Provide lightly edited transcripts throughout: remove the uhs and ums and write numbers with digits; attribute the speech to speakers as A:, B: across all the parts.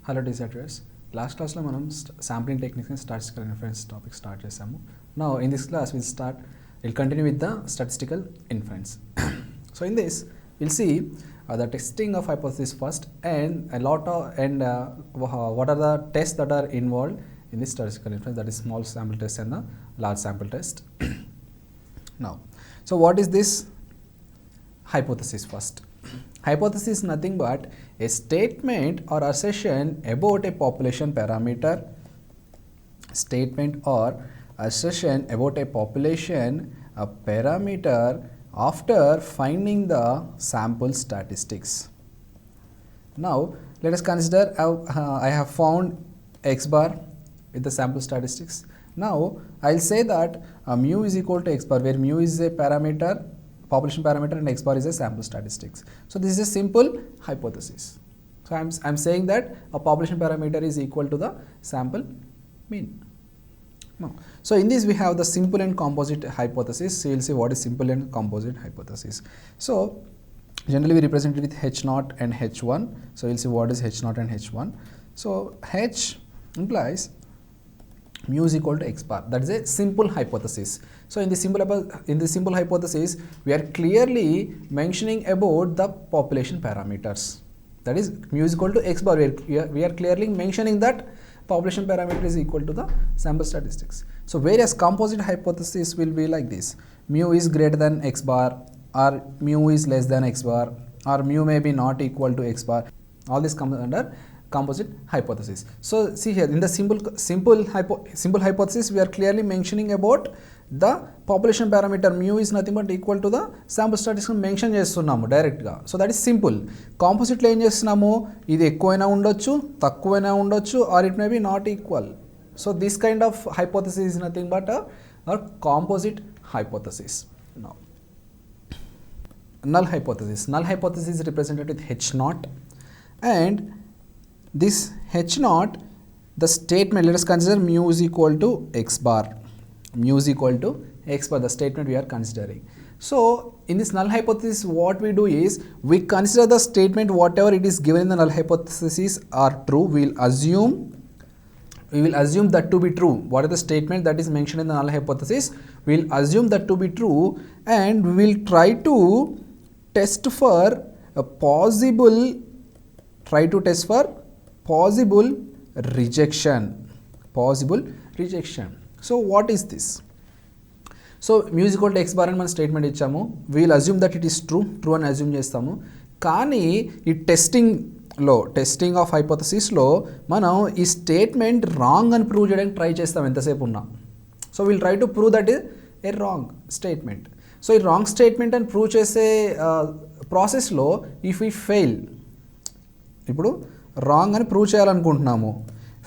A: Hello deciders. Last క్లాస్లో మనం sampling techniques and statistical inference topic start చేసాము. Now in this class we'll continue with the statistical inference. So in this we'll see the testing of hypothesis first and what are the tests that are involved in this statistical inference, that is small sample test and the large sample test. Now, so what is this hypothesis first? Hypothesis is nothing but a statement or assertion about a population parameter. Statement or assertion about a population parameter after finding the sample statistics. Now let us consider I have found x bar with the sample statistics. Now I'll say that mu is equal to x bar, where mu is a parameter, population parameter, and x bar is a sample statistics. So this is a simple hypothesis. So I'm saying that a population parameter is equal to the sample mean. No. So in this we have the simple and composite hypothesis. So you'll see what is simple and composite hypothesis. So generally we represent it with H0 and H1. So you'll see what is H0 and H1. So H implies mu is equal to x bar. That is a simple hypothesis. So in the simple hypothesis, we are clearly mentioning about the population parameters. That is mu is equal to x bar. We are clearly mentioning that population parameter is equal to the sample statistics. So whereas composite hypothesis will be like this: mu is greater than x bar, or mu is less than x bar, or mu may be not equal to x bar. All this comes under composite hypothesis. So see here, in the simple hypothesis, we are clearly mentioning about the population parameter mu is nothing but equal to the sample statistics mention చేస్తున్నాము డైరెక్ట్గా. So that is simple. కాంపోజిట్లో ఏం చేస్తున్నాము, ఇది ఎక్కువైనా ఉండొచ్చు, తక్కువైనా ఉండొచ్చు, or it may be not equal. So this kind of hypothesis is nothing but composite hypothesis. Now null hypothesis is represented with H0, and this H0, the statement, let us consider mu is equal to x bar. Mu is equal to x bar, the statement we are considering. So in this null hypothesis, what we do is we consider the statement whatever it is given in the null hypothesis are true. We will assume that to be true. What is the statement that is mentioned in the null hypothesis? We will assume that to be true, and we will try to test for a possible rejection. So what is this? So mu is equal to x bar అని మన statement ఇచ్చాము. we will assume that it is true అని assume చేస్తాము. కానీ ఈ testing of హైపోథసిస్లో మనం ఈ statement wrong అని ప్రూవ్ చేయడానికి ట్రై చేస్తాం ఎంతసేపు ఉన్నా. So will try to prove that is A wrong statement. So ఈ రాంగ్ స్టేట్మెంట్ అని ప్రూవ్ చేసే ప్రాసెస్లో ఇఫ్ ఈ ఫెయిల్, ఇప్పుడు రాంగ్ అని ప్రూవ్ చేయాలనుకుంటున్నాము,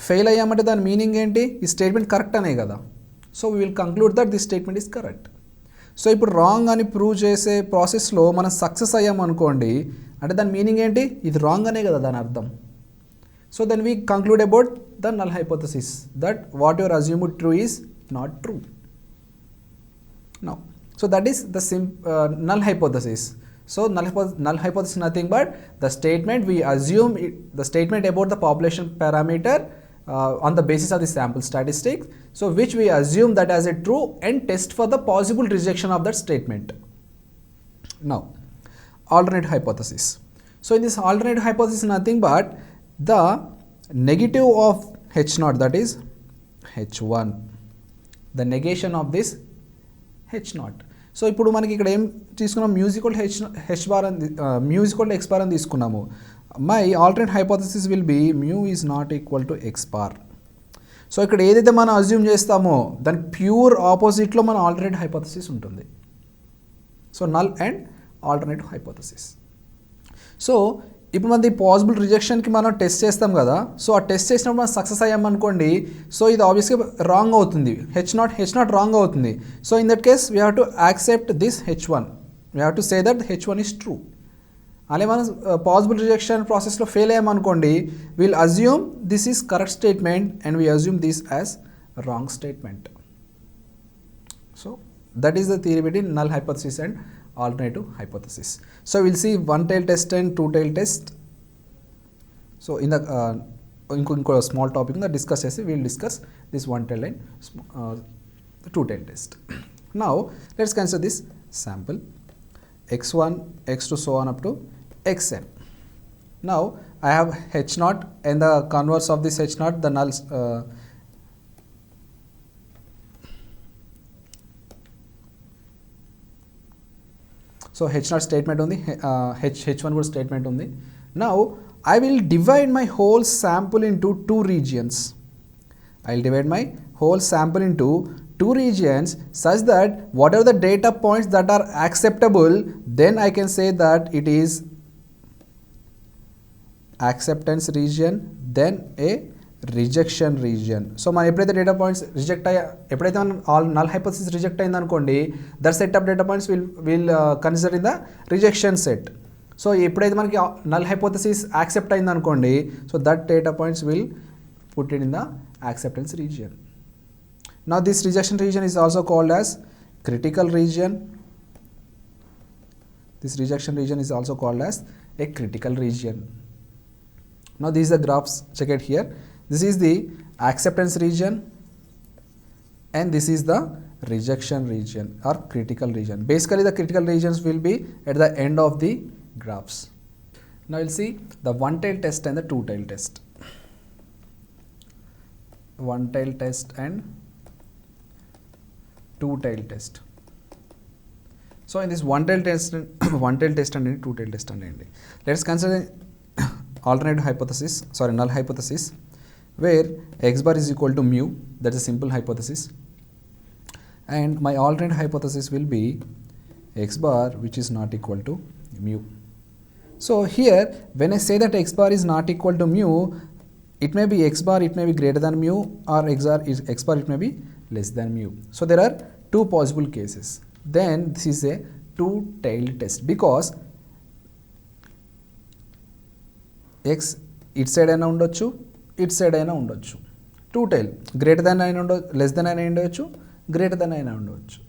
A: ఫెయిల్ అయ్యామంటే దాని మీనింగ్ ఏంటి, ఈ స్టేట్మెంట్ కరెక్ట్ అనే కదా. So we will conclude that this statement is correct. So ఇప్పుడు రాంగ్ అని ప్రూవ్ చేసే ప్రాసెస్లో మనం సక్సెస్ అయ్యామనుకోండి, అంటే దాని మీనింగ్ ఏంటి, ఇది రాంగ్ అనే కదా దాని అర్థం. So then we conclude about the null hypothesis that what your assumed true is not true. Now so that is the null hypothesis. So null hypothesis is nothing but the statement we assume the statement about the population parameter on the basis of the sample statistics, so which we assume that as a true and test for the possible rejection of that statement. Now alternate hypothesis. So in this alternate hypothesis is nothing but the negative of H0, that is H1, the negation of this H0. So ఇప్పుడు మనకి ఇక్కడ ఏం తీసుకున్నాం, musical H bar అని musical X bar అని తీసుకున్నాము. My alternate hypothesis will be mu is not equal to X bar. So ఇక్కడ ఏదైతే మనం అజ్యూమ్ చేస్తామో దాని ప్యూర్ ఆపోజిట్లో మన ఆల్టర్నేట్ హైపోథసిస్ ఉంటుంది. So null and alternate hypothesis. So ఇప్పుడు మనది పాసిబుల్ రిజెక్షన్కి మనం టెస్ట్ చేస్తాం కదా. సో ఆ టెస్ట్ చేసినప్పుడు మనం సక్సెస్ అయ్యామనుకోండి, సో ఇది ఆబ్వియస్గా రాంగ్ అవుతుంది, హెచ్ నాట్ రాంగ్ అవుతుంది. So in that case we have to accept this H1. We have to say that H1 is true. అలాగే మనం పాసిబుల్ రిజెక్షన్ ప్రాసెస్లో ఫెయిల్ అయ్యామనుకోండి, we'll assume this is correct statement and we assume this as wrong statement. So that is the theory between null hypothesis and alternative hypothesis. So we'll see one tail test and two tail test. So in the ఇంకో small topic discuss చేసి we'll discuss this one tail and two tail test. Now let's consider this sample x1 x2 so on up to xn. Now I have h naught and the converse of this h naught, the null so h naught statement on the h1 good statement on the. Now I will divide my whole sample into two regions. I will divide my whole sample into two regions such that whatever the data points that are acceptable, then I can say that it is acceptance region, then a rejection region. So మన ఎప్పుడైతే data points reject అయ్యా, ఎప్పుడైతే మనం all null hypothesis reject అయింది అనుకోండి, that set of data points will consider in the rejection set. So ఎప్పుడైతే మనకి null hypothesis accept అయింది అనుకోండి, so that data points will put it in the acceptance region. Now this rejection region is also called as critical region. This rejection region is also called as a critical region. Now these are the graphs, check it here. This is the acceptance region and this is the rejection region or critical region. Basically the critical regions will be at the end of the graphs. Now we'll see the one tail test and the two tail test. One tail test and two tail test. So in this one tail test and two tail test and let's consider alternative hypothesis, sorry null hypothesis, where x bar is equal to mu, that's a simple hypothesis, and my alternate hypothesis will be x bar which is not equal to mu. So here when I say that x bar is not equal to mu, it may be x bar, it may be greater than mu, or x bar it may be less than mu. So there are two possible cases. Then this is a two-tailed test because x it side aina undochu, it side aina undochu. Two tail greater than aina undochu, less than aina undochu, greater than aina undochu.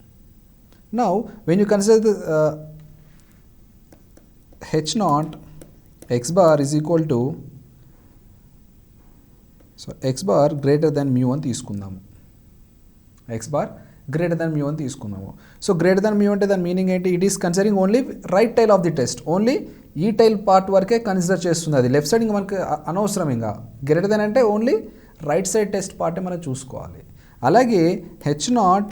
A: Now when you consider the h naught x bar is equal to, so x bar greater than mu అని తీసుకుందాము. x bar greater than mu అని తీసుకున్నాము. So greater than mu అంటే దాని meaning ఏంటి? It is considering only right tail of the test, only ఈ tail part వరకే consider చేస్తుంది, అది లెఫ్ట్ సైడ్ ఇంకా మనకి అనవసరం. ఇంకా గ్రేటర్ దెన్ అంటే ఓన్లీ రైట్ సైడ్ టెస్ట్ పార్టే మనం చూసుకోవాలి. అలాగే H naught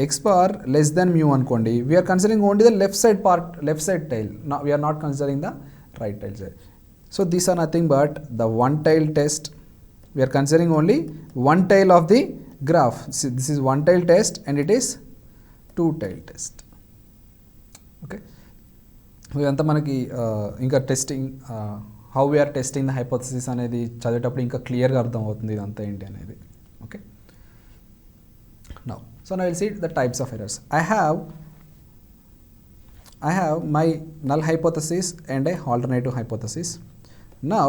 A: X bar less than mu అనుకోండి, we're considering only the left side part, left side tail, we're not considering the right tail side. So these are nothing but the one tail test. We are considering only one tail of the graph. See, this is one tail test and it is two tail test. Okay. ఇదంతా మనకి ఇంకా testing, how we're testing the hypothesis అనేది చదివేటప్పుడు ఇంకా క్లియర్గా అర్థమవుతుంది ఇదంతా ఏంటి అనేది. Okay. Now so now will see the types of errors. I have my null hypothesis and a alternative hypothesis. Now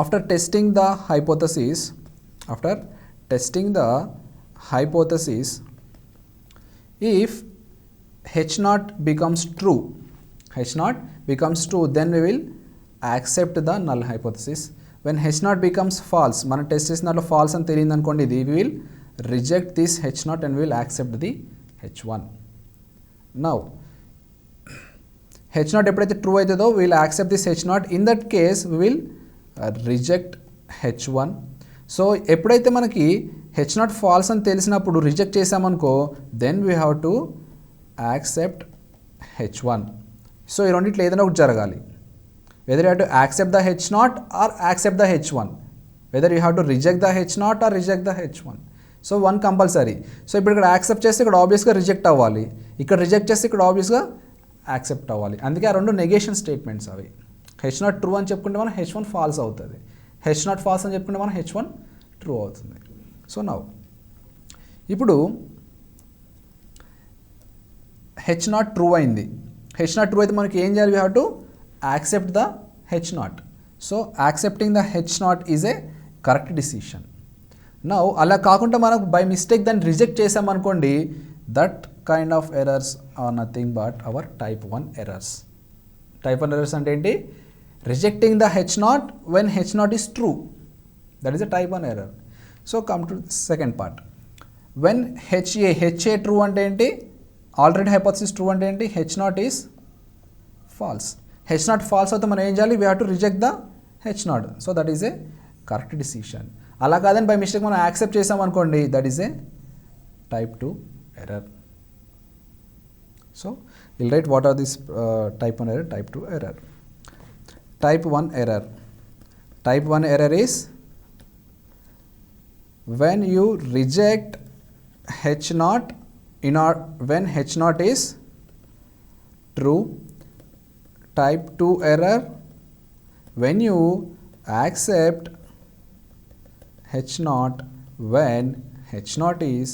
A: after testing the hypothesis, if h naught becomes true, then we will accept the null hypothesis. When h naught becomes false, మనం test చేసిన దాంట్లో falls అని తెలియదు అనుకోండి, ఇది we will reject this h naught and we will accept the h1. Now h naught ఎప్పుడైతే true అవుతుందో we will accept this h naught. In that case we will reject h1. So ఎప్పుడైతే మనకి h naught false అని తెలిసినప్పుడు reject చేసామనుకో, then we have to accept h1. So ఈ రెండిట్లో ఏదైనా ఒకటి జరగాలి. Whether you have to accept the h naught or accept the h1, whether you have to reject the h naught or reject the h1. So one compulsory. So ఇప్పుడు ఇక్కడ accept చేస్తే ఇక్కడ ఆబ్వియస్గా రిజెక్ట్ అవ్వాలి, ఇక్కడ రిజెక్ట్ చేస్తే ఇక్కడ ఆబ్వియస్గా యాక్సెప్ట్ అవ్వాలి. అందుకే ఆ రెండు నెగేషన్ స్టేట్మెంట్స్ అవి. హెచ్ నాట్ ట్రూ అని చెప్పుకుంటే మనం h1 ఫాల్స్ అవుతుంది, హెచ్ నాట్ ఫాల్స్ అని చెప్పుకుంటే మనం h1 ట్రూ అవుతుంది. సో నౌ ఇప్పుడు హెచ్ నాట్ ట్రూ అయింది. హెచ్ నాట్ ట్రూ అయితే మనకి ఏం చేయాలి? We have to accept the H naught. So accepting the H naught is a correct decision. Now అలా కాకుండా మనకు బై మిస్టేక్ దాన్ని రిజెక్ట్ చేసామనుకోండి, that kind of errors are nothing but our type 1 errors. Type 1 errors అంటే ఏంటి? rejecting the H naught when H naught is true. That is a type 1 error. So come to the second part. When HA true ante enti, alternate hypothesis true ante enti, H naught is false. H naught false అయితే మనం ఏం చేయాలి? We have to reject the H naught. So that is a correct decision. అలా కాదని by mistake మనం accept చేసాం అనుకోండి, that is A type 2 error. So we'll write what are this type 1 error, type 2 error. Type 1 error. Type 1 error is when you reject H naught when H naught is true. Type 2 error when you accept H naught when H naught is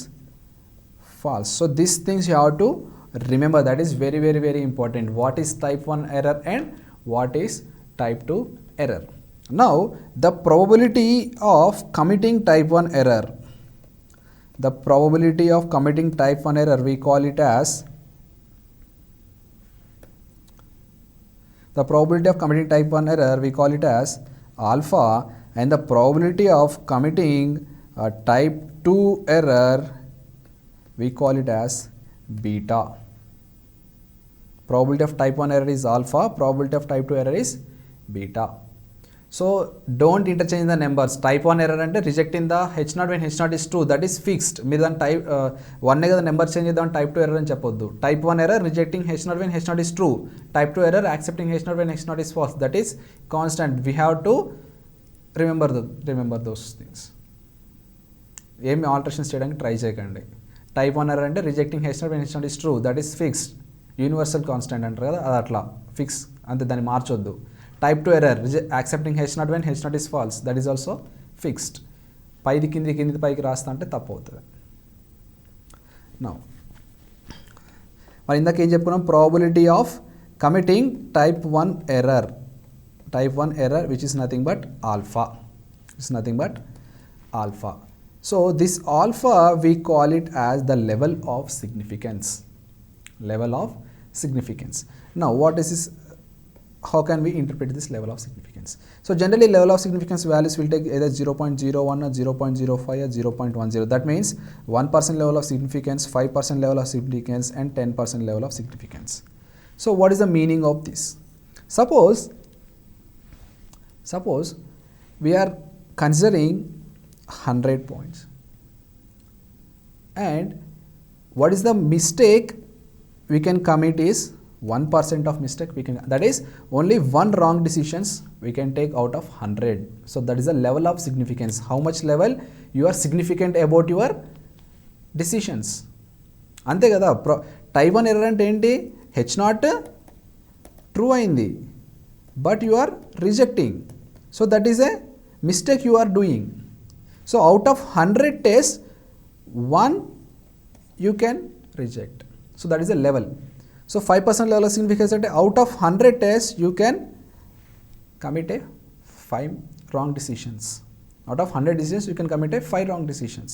A: false. So these things you have to remember, that is very, very, very important. What is type 1 error and what is type 2 error? Now the probability of committing type 1 error, the probability of committing type 1 error, we call it as the probability of committing type 1 error, we call it as alpha, and the probability of committing type 2 error, we call it as beta. Probability of type 1 error is alpha, probability of type 2 error is beta. So don't interchange the numbers. Type 1 error అంటే rejecting the H naught when H naught is true, that is fixed. మీరు దాని type 1 కదా number change చేద్దాం, type 2 error అని చెప్పొద్దు. Type 1 error rejecting H naught when H naught is true. Type 2 error accepting H naught when H naught is false. That is constant. We have to remember those things. ఏమి alterations చేయడానికి try చేయకండి. Type 1 error అంటే rejecting H naught when H naught is true, that is fixed. Universal constant అంటారు కదా, అది అట్లా fix అంతే, దాన్ని మార్చొద్దు. Type 2 error, accepting H naught when H naught is false, that is also fixed. పైది కింది పైకి రాస్తా అంటే తప్పు అవుతుంది. Now మరి ఇందాక ఏం చెప్పుకున్నాం, probability of committing type 1 error, type 1 error which is nothing but alpha, it's nothing but alpha. So this alpha we call it as the level of significance, level of significance. Now what is this? How can we interpret this level of significance? So generally level of significance values will take either 0.01 or 0.05 or 0.10. That means 1% level of significance, 5% level of significance and 10% level of significance. So what is the meaning of this? Suppose we are considering 100 points, and what is the mistake we can commit is 1% of mistake we can, that is only one wrong decisions we can take out of 100. So that is the level of significance. How much level you are significant about your decisions. అంతే కదా. Type 1 error అంటే ఏంటి? H naught true అయింది, but you are rejecting. So that is a mistake you are doing. So out of 100 tests 1 you can reject. So that is a level. So 5% level of significance అంటే out of 100 tests you can commit a 5 wrong decisions. Out of 100 decisions you can commit a 5 wrong decisions.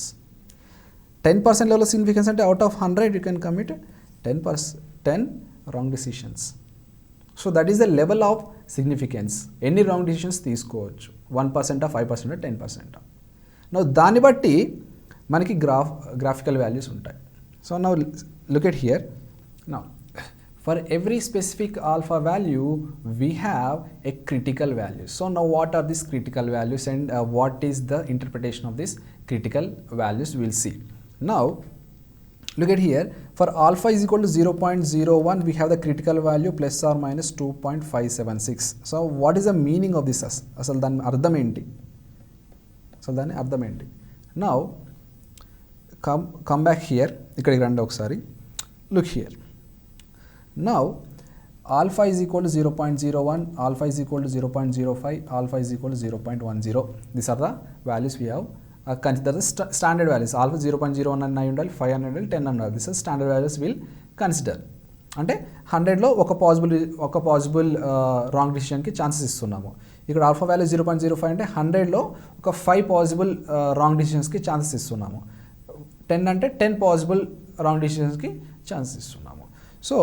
A: 10% level of significance అంటే out of 100 you can commit 10 wrong decisions. So that is the level of significance. ఎన్ని wrong decisions తీసుకోవచ్చు, 1% 5% 10%. Now దాన్ని బట్టి మనకి graphical values ఉంటాయి. So now look at here. Now for every specific alpha value we have a critical value. So now what are these critical values and what is the interpretation of these critical values, we will see. Now look at here, for alpha is equal to 0.01 we have the critical value plus or minus 2.576. So what is the meaning of this? అసలు దాని అర్థం ఏంటి? Now come back here, ఇక్కడికి రండి ఒకసారి. Look here. Now alpha is equal to 0.01, alpha is equal to 0.05, alpha is equal to 0.10. These are the values we have. Consider the standard values. Alpha 0.01 and 9 until 5 until 10 until. This is standard values we'll consider. అంటే 100లో ఒక possible wrong డిసిషన్కి chances ఇస్తున్నాము. ఇక్కడ alpha value 0.05 అంటే 100లో ఒక 5 possible wrong డిసిషన్స్కి chances ఇస్తున్నాము. 10 అంటే 10 possible wrong డిసిషన్స్కి chances ఇస్తున్నాము. So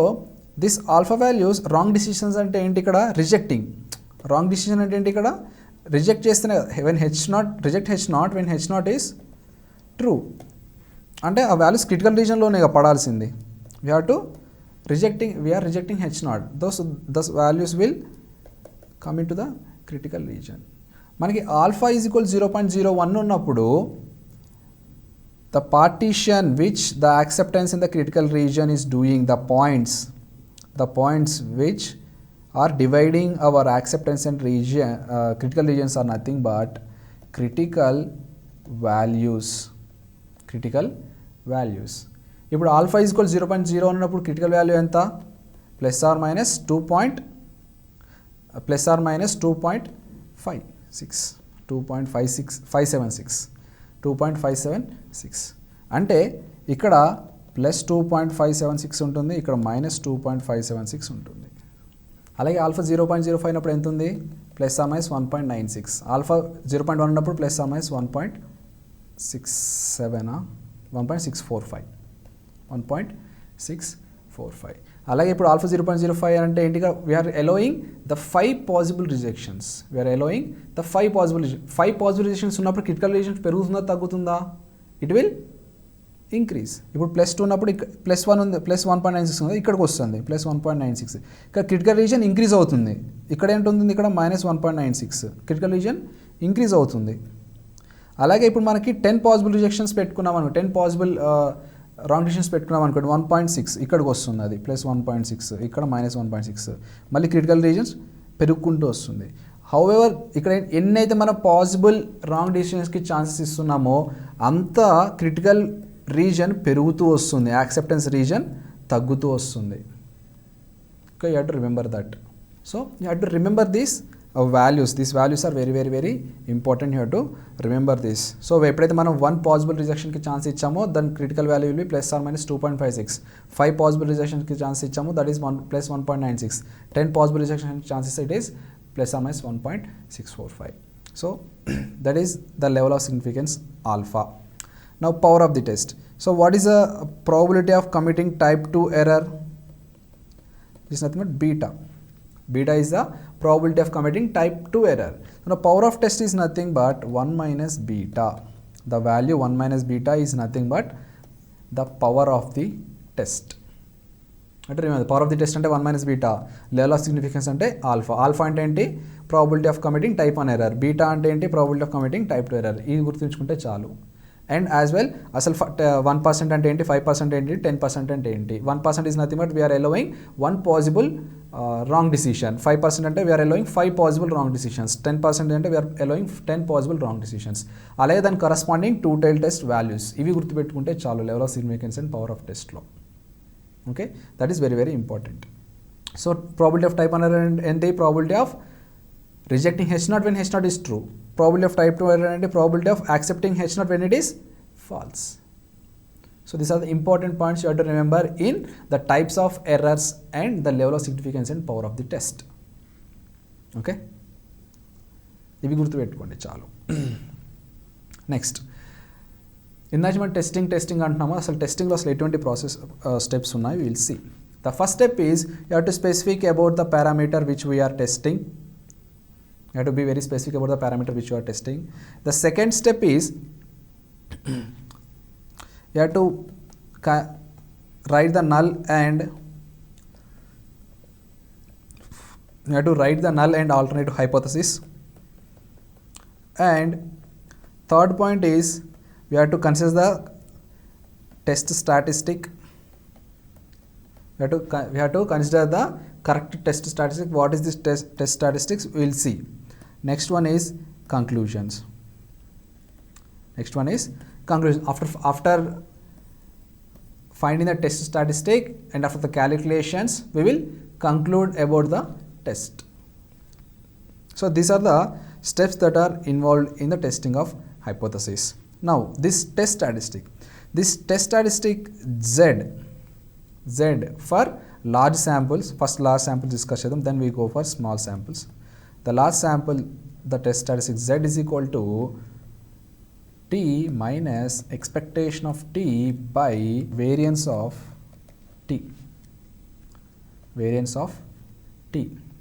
A: this alpha values wrong decisions అంటే ఏంటి? ఇక్కడ రిజెక్టింగ్ రాంగ్ డిసిషన్ అంటే ఏంటి ఇక్కడ రిజెక్ట్ చేస్తేనే when H naught reject H naught when H naught is true అంటే ఆ వాల్యూస్ క్రిటికల్ రీజన్లోనే పడాల్సింది we have to we are rejecting H naught those values will come into the critical region. మనకి alpha is equal 0.01 ఉన్నప్పుడు the partition which the acceptance in the critical region is doing, the points which are dividing our acceptance and region, critical regions are nothing but critical values. ఇప్పుడు alpha is equal 0.0 ఉన్నప్పుడు critical value ఎంత plus or minus 2.576 అంటే ఇక్కడ plus 2.576 ఉంటుంది, ఇక్కడ minus 2.576 ఉంటుంది. అలాగే alpha 0.05 అయినప్పుడు ఎంత ఉంది ప్లస్ ఆర్ మైనస్ 1.96. ఆల్ఫా 0.1 ఉన్నప్పుడు ప్లస్ ఆర్ మైనస్ 1.645. అలాగే ఇప్పుడు ఆల్ఫా 0.05 అంటే ఏంటి we're allowing the 5 possible rejections. Five possible rejections ఉన్నప్పుడు క్రిటికల్ రీజన్స్ పెరుగుతుందా తగ్గుతుందా? It will increase. ఇప్పుడు ప్లస్ 2 ఉన్నప్పుడు ప్లస్ 1 ఉంది, ప్లస్ 1.96 ఉంది, ఇక్కడికి వస్తుంది ప్లస్ 1.96. ఇక్కడ క్రిటికల్ రీజన్ ఇంక్రీజ్ అవుతుంది. ఇక్కడ ఏంటుంది ఇక్కడ మైనస్ 1.96. క్రిటికల్ రీజన్ ఇంక్రీజ్ అవుతుంది. అలాగే ఇప్పుడు మనకి 10 పాసిబుల్ రిజెక్షన్స్ పెట్టుకున్నాం అనుకో, 10 పాసిబుల్ రాంగ్ డిసిషన్స్ పెట్టుకున్నాం అనుకోండి, 1.6 ఇక్కడికి వస్తుంది, అది ప్లస్ 1.6, ఇక్కడ మైనస్ 1.6. మళ్ళీ క్రిటికల్ రీజన్స్ పెరుగుకుంటూ వస్తుంది. హౌఎవర్ ఇక్కడ ఎన్నైతే మనం పాసిబుల్ రాంగ్ డిసిషన్స్కి ఛాన్సెస్ ఇస్తున్నామో అంత క్రిటికల్ రీజన్ పెరుగుతూ వస్తుంది, యాక్సెప్టెన్స్ రీజన్ తగ్గుతూ వస్తుంది. Okay, you have to remember that. So you have to remember these values. These values are very very very important. You have to remember this. So ఎప్పుడైతే మనం 1 possible రిజెక్షన్కి chance ఇచ్చామో దాని critical value will be plus or minus 2.56. 5 possible రిజెక్షన్కి chance ఇచ్చాము, that is plus 1.96. 10 possible rejection chances it is plus or minus 1.645. So that is the level of significance alpha. Now power of the test. So what is the probability of committing type 2 error? It is nothing but beta. Beta is the probability of committing type 2 error. So the power of test is nothing but 1 minus beta. The value 1 minus beta is nothing but the power of the test. అంటే remember, power of the test అంటే 1 minus beta. Level of significance అంటే alpha. Alpha అంటే ఏంటి? Probability of committing type 1 error. Beta అంటే ఏంటి? Probability of committing type 2 error. ఇది గుర్తుంచుకుంటే చాలు. అండ్ యాజ్ వెల్ అసలు 1% అంటే ఏంటి, 5% ఏంటి, 10% అంటే ఏంటి. 1% is nothing but we're allowing 1 possible wrong decision. 5% అంటే we're allowing 5 possible wrong decisions. 10% అంటే we're allowing 10 possible wrong decisions. అలాగే దాని కరస్పాండింగ్ 2 టైల్ టెస్ట్ వాల్యూస్. ఇవి గుర్తుపెట్టుకుంటే చాలు level of significance and power of టెస్ట్లో. Okay, that is very very important. So probability of type error ఏంటి? Probability of rejecting H naught when H naught is true. Probability of type 2 error and probability of accepting H naught when it is false. So these are the important points you have to remember in the types of errors and the level of significance and power of the test. Okay, ఇవి గుర్తుపెట్టుకోండి చాలు. Next, ఇందాక మనం testing అంటున్నాము. అసలు టెస్టింగ్లో అసలు ఎటువంటి ప్రాసెస్ స్టెప్స్ ఉన్నాయి will see. The first step is you have to specific about the parameter which we are testing. You have to be very specific about the parameter which you are testing. The second step is you have to write the null and alternative hypothesis. And third point is we have to consider the test statistic. We have to consider the correct test statistic. What is this test statistics? We will see. Next one is conclusions. After finding the test statistic and after the calculations, we will conclude about the test. So these are the steps that are involved in the testing of hypothesis. Now this test statistic Z for large samples. First large samples discuss them, then we go for small samples. The large sample, the test statistic Z is equal to T minus expectation of T by variance of T,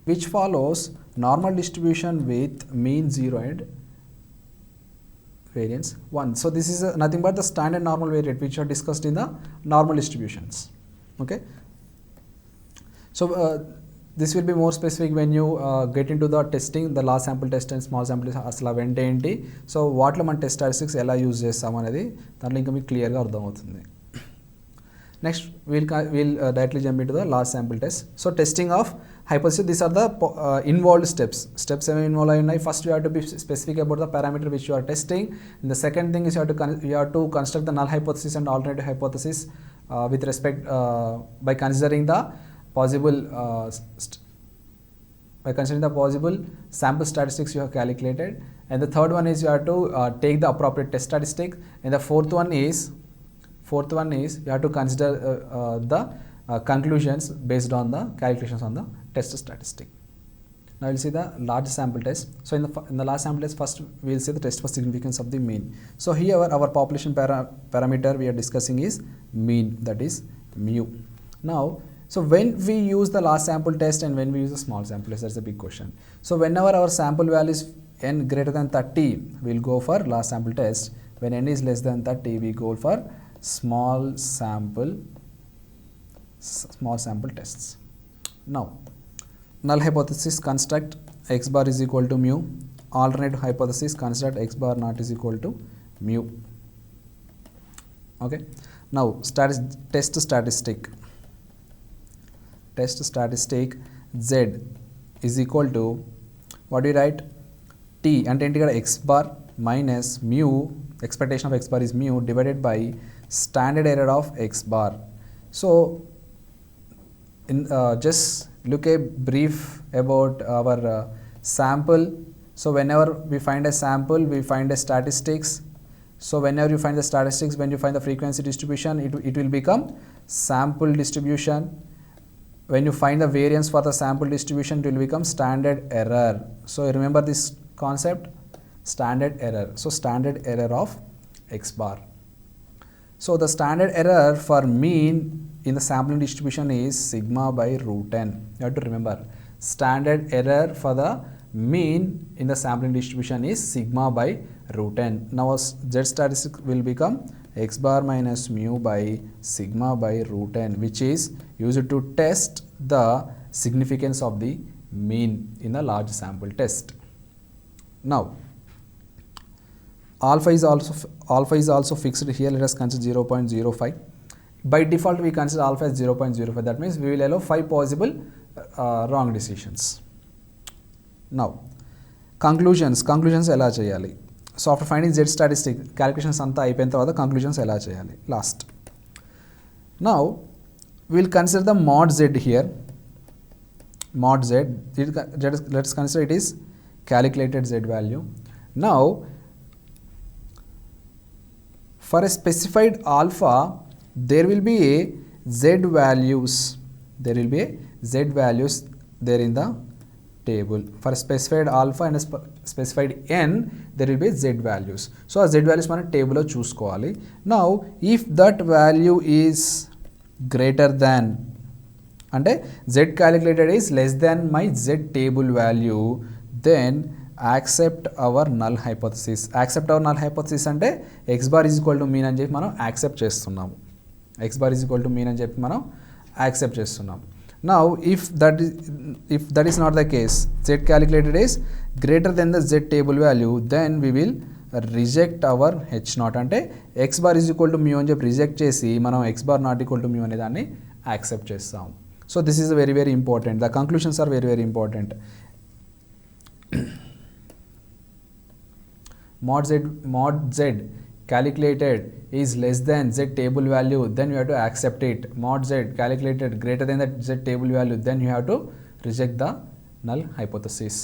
A: which follows normal distribution with mean 0 and variance 1. So this is nothing but the standard normal variate which are discussed in the normal distributions. Okay. So this will be more specific when you get into the testing, the large sample test and small sample test అసలు అవెంటే ఏంటి, so వాటిలో మన test statistics ఎలా use చేస్తాం అనేది దాంట్లో ఇంకా మీకు క్లియర్గా అర్థమవుతుంది. Next we'll directly jump into the large sample test. So testing of hypothesis, these are the involved steps ఏమి ఇన్వాల్వ్ అయి ఉన్నాయి. First you have to be specific about the parameter which you are testing. And the second thing is you have to construct the null hypothesis and alternative hypothesis with respect by considering the possible sample statistics you have calculated. And the third one is you have to take the appropriate test statistic. And the fourth one is you have to consider the conclusions based on the calculations on the test statistic. Now we'll see the large sample test. So in the large sample test, first we'll see the test for significance of the mean. So here our population parameter we are discussing is mean, that is mu. Now so when we use the large sample test and when we use the small sample test, that's a big question. So whenever our sample value is n greater than 30, we'll go for large sample test. When n is less than 30, we go for small sample tests. Now null hypothesis, construct x bar is equal to mu. Alternative hypothesis, construct x bar not is equal to mu. Okay. Now test statistic z is equal to, what do you write, t అంటే ఏంటి ఇక్కడ x bar minus mu, expectation of x bar is mu, divided by standard error of x bar. So just look a brief about our sample. So whenever we find a sample, we find a statistics. So whenever you find the statistics, when you find the frequency distribution, it will become sample distribution. When you find the variance for the sample distribution, it will become standard error. So remember this concept, standard error. So standard error of x bar. So the standard error for mean in the sampling distribution is sigma by root n. You have to remember, standard error for the mean in the sampling distribution is sigma by root n. Now z statistic will become x bar minus mu by sigma by root n, which is used to test the significance of the mean in the large sample test. Now alpha is also fixed here. Let us consider 0.05. By default we consider alpha as 0.05. That means we will allow 5 possible wrong decisions. Now conclusions ఎలా చేయాలి. So after finding z statistic, calculations అంతా అయిపోయిన తర్వాత conclusions ఎలా చేయాలి last. Now we will consider the mod z here. Mod z, let's consider it is calculated z value. Now for a specified alpha, there will be a z values there in the table. For a specified alpha and a specified n, there will be z values. So a z values మనం table లో చూసుకోవాలి. Now if that value is greater than, అంటే z calculated is less than my z table value, then accept our null hypothesis. Accept our null hypothesis అంటే x bar is equal to mean అని చెప్పి మనం accept చేస్తున్నాము. x bar is equal to mean అని చెప్పి మనం accept చేస్తున్నాం. Now if that is not the case, z calculated is greater than the z table value, then we will reject our h naught. అంటే x bar is equal to mu అని చెప్పి reject చేసి మనం x bar not equal to mu అనే దాన్ని accept చేస్తాం. So this is very very important. The conclusions are very very important. Mod z calculated is less than z table value, then you have to accept it. Mod z calculated greater than that z table value, then you have to reject the null hypothesis.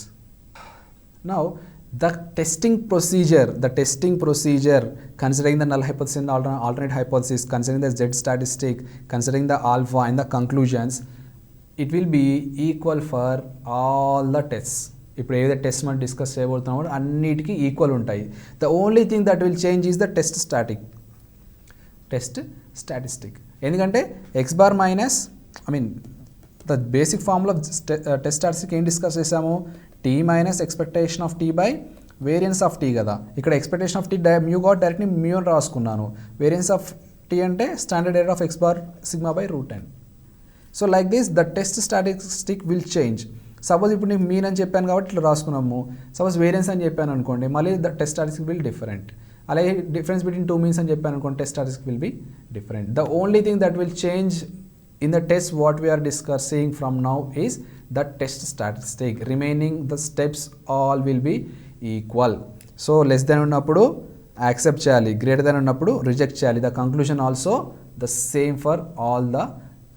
A: Now the testing procedure considering the null hypothesis and the alternate hypothesis, considering the z statistic, considering the alpha and the conclusions, it will be equal for all the tests. ఇప్పుడు ఏదైతే test మనం discuss చేయబోతున్నామో అన్నిటికీ equal ఉంటాయి. The only thing that will change is the test statistic. ఎందుకంటే x bar minus the basic formula of test statistic ఏం discuss చేసాము, t minus expectation of t by variance of t కదా, ఇక్కడ expectation of t mu got directly mu అని రాసుకున్నాను, variance of t అంటే standard error of x bar sigma by root n. So like this the test statistic will change. Suppose ఇప్పుడు నేను mean అని చెప్పాను కాబట్టి ఇట్లా రాసుకున్నాము, సపోజ్ వేరియన్స్ అని చెప్పాను అనుకోండి, మళ్ళీ the test statistic will different. అలాగే డిఫరెన్స్ బిట్వీన్ టూ మీన్స్ అని చెప్పాను అనుకోండి, test statistic will be different. The only thing that will change in the test what we are discussing from now is the test statistic. Remaining the steps all will be equal. So less than ఉన్నప్పుడు accept చేయాలి, greater than ఉన్నప్పుడు reject చేయాలి. The conclusion also the same for all the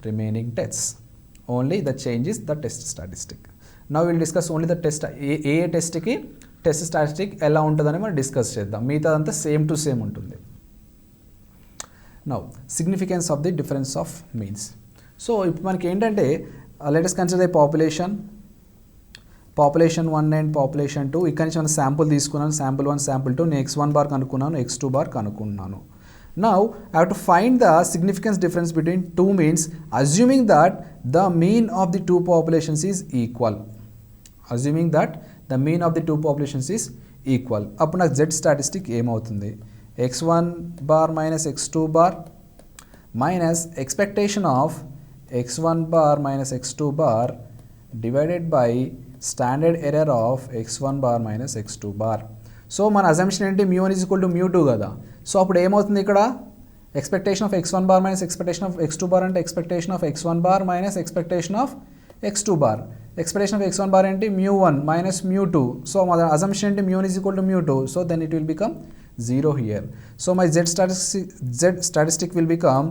A: remaining tests. Only the change is the test statistic. Now we will discuss only the test. ఏ టెస్ట్కి test statistic ఎలా ఉంటుందని మనం discuss చేద్దాం, మిగతాదంతా same to same ఉంటుంది. Now significance of the difference of means. So ఇప్పుడు మనకి ఏంటంటే let us consider the population 1 and population 2. ఇక్కడ నుంచి మనం శాంపుల్ తీసుకున్నాను, శాంపుల్ 1 శాంపుల్ 2, నేను x1 బార్ కనుక్కున్నాను, x2 బార్ కనుక్కున్నాను. Now I have to find the significance difference between two means assuming that the mean of the two populations is equal. Assuming that the mean of the two populations is equal. అప్పుడు నాకు z statistic ఏమవుతుంది, x1 bar minus x2 bar minus expectation of x1 bar minus x2 bar divided by standard error of x1 bar minus x2 bar. So మన assumption ఏంటి, μ1 is equal to μ2 కదా. So అప్పుడు ఏమవుతుంది ఇక్కడ, expectation of x1 bar minus expectation of x2 bar అంటే expectation of x1 bar minus expectation of x2 bar. Expectation of x1 bar ఏంటి, μ1 minus μ2. So మన assumption ఏంటి, μ1 is equal to μ2. So then it will become 0 here. So my z statistic will become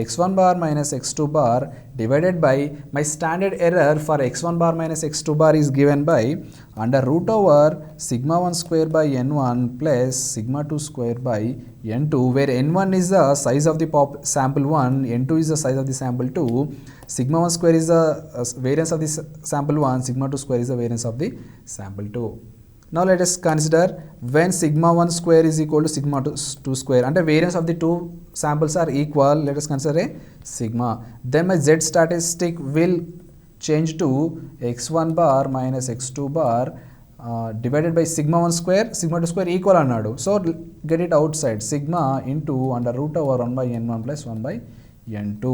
A: x1 bar minus x2 bar divided by my standard error for x1 bar minus x2 bar is given by under root over sigma 1 square by n1 plus sigma 2 square by n2, where n1 is the size of the sample 1, n2 is the size of the sample 2, sigma 1 square is the variance of the sample 1, sigma 2 square is the variance of the sample 2. Now let us consider when sigma 1 square is equal to sigma 2 square, and the variance of the two samples are equal. Let us consider a sigma. Then my z statistic will change to x1 bar minus x2 bar divided by sigma 1 square, sigma 2 square equal అన్నాడు. So get it outside, sigma into under root over 1 by n1 plus 1 by n2.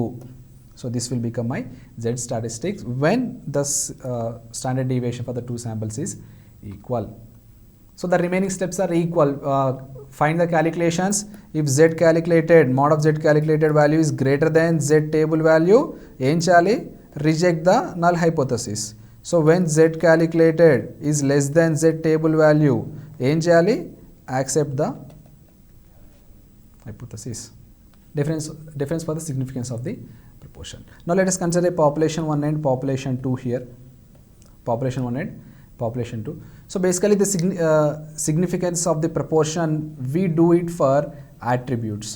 A: So this will become my z statistics when the standard deviation for the two samples is equal. So the remaining steps are equal. Find the calculations. If z calculated, mod of z calculated value is greater than z table value, ఏం చేయాలి, reject the null hypothesis. So when z calculated is less than z table value, ఏం చేయాలి, accept the hypothesis. Difference for the significance of the proportion. Now let us consider a population 1 and population 2 here. Population 1 and population 2. So basically the significance of the proportion, we do it for attributes.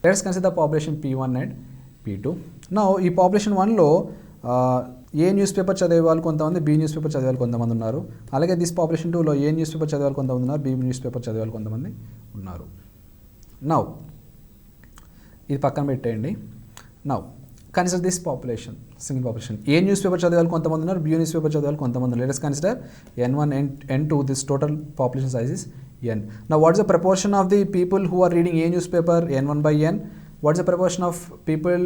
A: Let us consider the population P1 and P2. Now ఈ population 1లో ఏ news paper చదివే వాళ్ళు కొంతమంది, B news paper చదివే వాళ్ళు కొంతమంది ఉన్నారు. అలాగే this population 2లో ఏ న్యూస్ పేపర్ చదివే వాళ్ళు కొంతమంది ఉన్నారు, బి న్యూస్ పేపర్ చదివే వాళ్ళు కొంతమంది ఉన్నారు. నౌ ఇది పక్కన పెట్టేయండి. Now consider this population, single population. A news paper చదివే వాళ్ళు కొంతమంది ఉన్నారు, బి న్యూస్ పేపర్ చదివే వాళ్ళు కొంతమంది ఉన్నారు. Let us consider n1 and n2, this total population size is n. Now what is the proportion of the people who are reading a newspaper, n1 by n? What is the proportion of people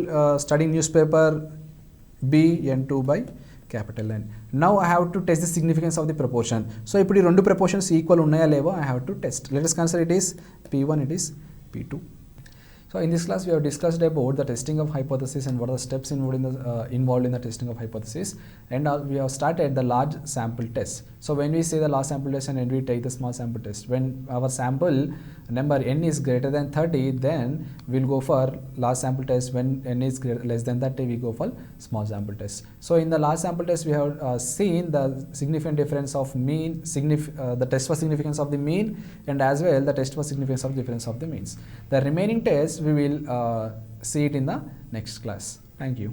A: studying newspaper b, n2 by capital N? Now I have to test the significance of the proportion. So ఇప్పుడు ఈ రెండు proportions equal ఉన్నాయా లేవో I have to test. Let us consider it is p1, it is p2. So in this class we have discussed about the testing of hypothesis and what are the steps involved in the testing of hypothesis, and we have started the large sample test. So when we say the large sample test and when we take the small sample test, when our sample number n is greater than 30, then we'll go for large sample test. When n is less than 30, we go for small sample test. So in the large sample test we have seen the significant difference of mean, the test for significance of the mean, and as well the test for significance of difference of the means. The remaining tests we will see it in the next class. Thank you.